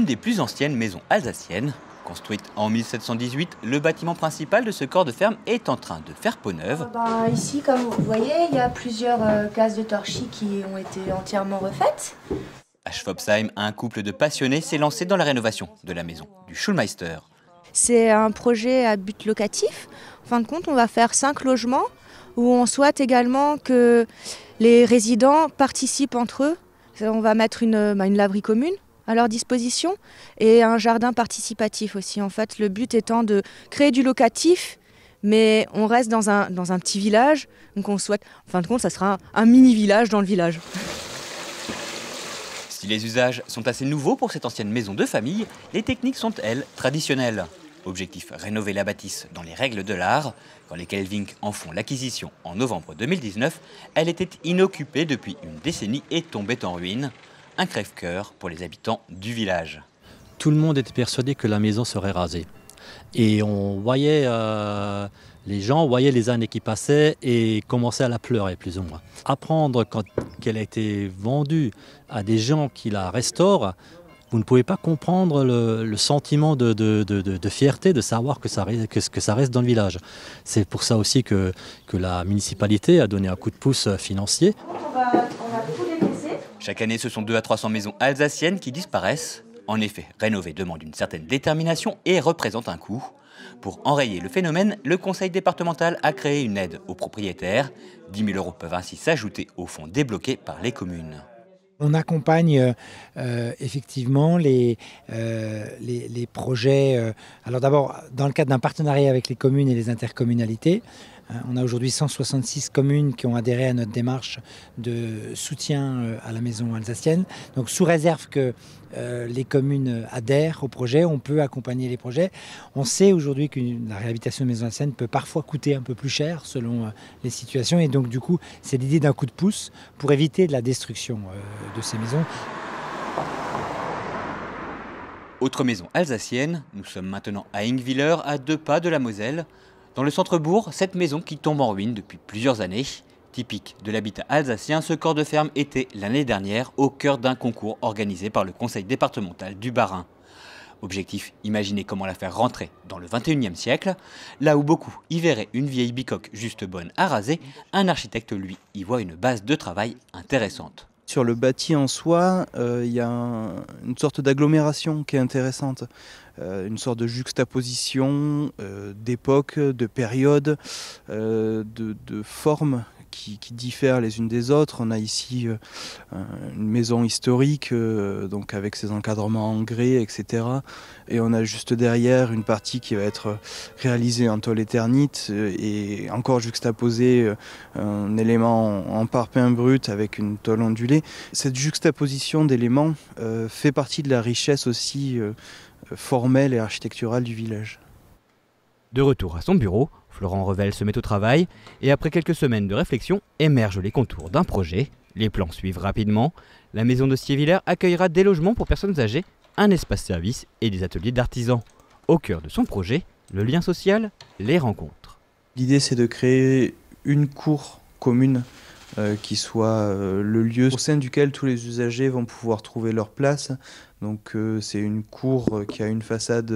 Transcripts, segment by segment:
une des plus anciennes maisons alsaciennes. Construite en 1718, le bâtiment principal de ce corps de ferme est en train de faire peau neuve. Ici, comme vous voyez, il y a plusieurs cases de torchis qui ont été entièrement refaites. À Schwabsheim, un couple de passionnés s'est lancé dans la rénovation de la maison du Schulmeister. C'est un projet à but locatif. En fin de compte, on va faire 5 logements où on souhaite également que les résidents participent entre eux. On va mettre une laverie commune à leur disposition et un jardin participatif aussi. En fait, le but étant de créer du locatif, mais on reste dans un petit village. Donc on souhaite, en fin de compte, ça sera un mini-village dans le village. Si les usages sont assez nouveaux pour cette ancienne maison de famille, les techniques sont, elles, traditionnelles. Objectif, rénover la bâtisse dans les règles de l'art. Quand les Kelvink en font l'acquisition en novembre 2019, elle était inoccupée depuis une décennie et tombait en ruine. Un crève-cœur pour les habitants du village. Tout le monde était persuadé que la maison serait rasée. Et on voyait, les gens voyaient les années qui passaient et commençaient à la pleurer plus ou moins. Apprendre qu'elle a été vendue à des gens qui la restaurent, vous ne pouvez pas comprendre le sentiment de fierté de savoir que ça reste dans le village. C'est pour ça aussi que la municipalité a donné un coup de pouce financier. On va tout déplacer. Chaque année, ce sont 200 à 300 maisons alsaciennes qui disparaissent. En effet, rénover demande une certaine détermination et représente un coût. Pour enrayer le phénomène, le conseil départemental a créé une aide aux propriétaires. 10 000 € peuvent ainsi s'ajouter aux fonds débloqués par les communes. On accompagne effectivement les projets. Alors d'abord, dans le cadre d'un partenariat avec les communes et les intercommunalités, on a aujourd'hui 166 communes qui ont adhéré à notre démarche de soutien à la maison alsacienne. Donc sous réserve que les communes adhèrent au projet, on peut accompagner les projets. On sait aujourd'hui que la réhabilitation de maison alsacienne peut parfois coûter un peu plus cher selon les situations. Et donc du coup, c'est l'idée d'un coup de pouce pour éviter de la destruction de ces maisons. Autre maison alsacienne, nous sommes maintenant à Ingwiller, à 2 pas de la Moselle. Dans le centre-bourg, cette maison qui tombe en ruine depuis plusieurs années. Typique de l'habitat alsacien, ce corps de ferme était l'année dernière au cœur d'un concours organisé par le conseil départemental du Bas-Rhin. Objectif, imaginer comment la faire rentrer dans le 21e siècle. Là où beaucoup y verraient une vieille bicoque juste bonne à raser, un architecte, lui, y voit une base de travail intéressante. Sur le bâti en soi, il y a une sorte d'agglomération qui est intéressante, une sorte de juxtaposition d'époques, de périodes, de formes qui diffèrent les unes des autres. On a ici une maison historique, donc avec ses encadrements en grès, etc. Et on a juste derrière une partie qui va être réalisée en tôle éternite et encore juxtaposée un élément en parpaing brut avec une tôle ondulée. Cette juxtaposition d'éléments fait partie de la richesse aussi formelle et architecturale du village. De retour à son bureau, Florent Revel se met au travail et après quelques semaines de réflexion, émergent les contours d'un projet. Les plans suivent rapidement. La maison de Stieviller accueillera des logements pour personnes âgées, un espace service et des ateliers d'artisans. Au cœur de son projet, le lien social, les rencontres. L'idée, c'est de créer une cour commune qui soit le lieu au sein duquel tous les usagers vont pouvoir trouver leur place. Donc c'est une cour qui a une façade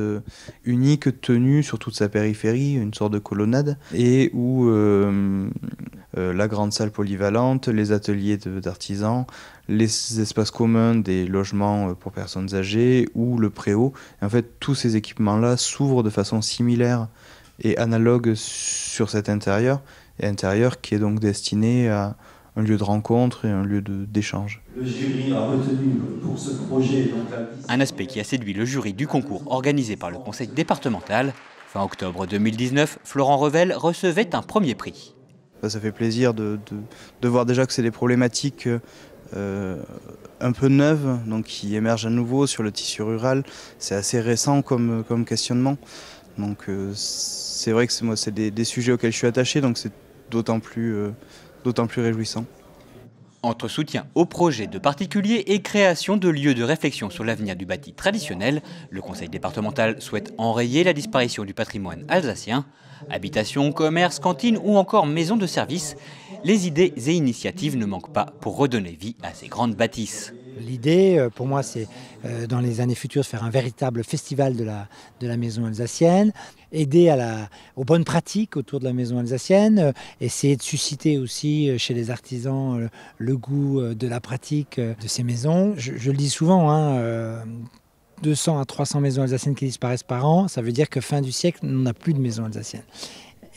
unique tenue sur toute sa périphérie, une sorte de colonnade, et où la grande salle polyvalente, les ateliers d'artisans, les espaces communs des logements pour personnes âgées ou le préau. Et en fait, tous ces équipements-là s'ouvrent de façon similaire et analogue sur cet intérieur, et intérieur qui est donc destiné à un lieu de rencontre et un lieu d'échange. Le jury a retenu pour ce projet un aspect qui a séduit le jury du concours organisé par le conseil départemental. Fin octobre 2019, Florent Revel recevait un premier prix. Ça fait plaisir de voir déjà que c'est des problématiques un peu neuves, donc qui émergent à nouveau sur le tissu rural. C'est assez récent comme questionnement. Donc c'est vrai que c'est des sujets auxquels je suis attaché, donc c'est d'autant plus réjouissant. Entre soutien aux projets de particuliers et création de lieux de réflexion sur l'avenir du bâti traditionnel, le conseil départemental souhaite enrayer la disparition du patrimoine alsacien. Habitation, commerce, cantine ou encore maison de service, les idées et initiatives ne manquent pas pour redonner vie à ces grandes bâtisses. L'idée, pour moi, c'est dans les années futures de faire un véritable festival de la maison alsacienne, aider aux bonnes pratiques autour de la maison alsacienne, essayer de susciter aussi chez les artisans le goût de la pratique de ces maisons. Je le dis souvent, 200 à 300 maisons alsaciennes qui disparaissent par an, ça veut dire que fin du siècle, on n'a plus de maisons alsaciennes.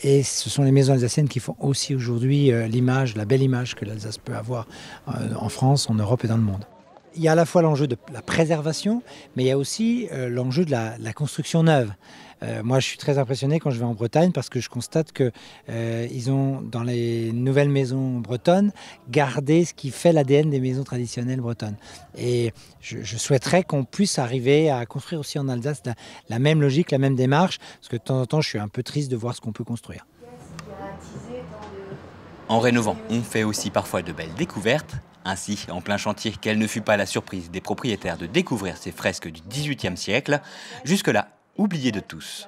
Et ce sont les maisons alsaciennes qui font aussi aujourd'hui l'image, la belle image que l'Alsace peut avoir en France, en Europe et dans le monde. Il y a à la fois l'enjeu de la préservation, mais il y a aussi l'enjeu de la construction neuve. Moi, je suis très impressionné quand je vais en Bretagne parce que je constate qu'ils ont, dans les nouvelles maisons bretonnes, gardé ce qui fait l'ADN des maisons traditionnelles bretonnes. Et je souhaiterais qu'on puisse arriver à construire aussi en Alsace la même logique, la même démarche, parce que de temps en temps, je suis un peu triste de voir ce qu'on peut construire. En rénovant, on fait aussi parfois de belles découvertes. Ainsi, en plein chantier, quelle ne fut pas la surprise des propriétaires de découvrir ces fresques du XVIIIe siècle, jusque-là oubliées de tous.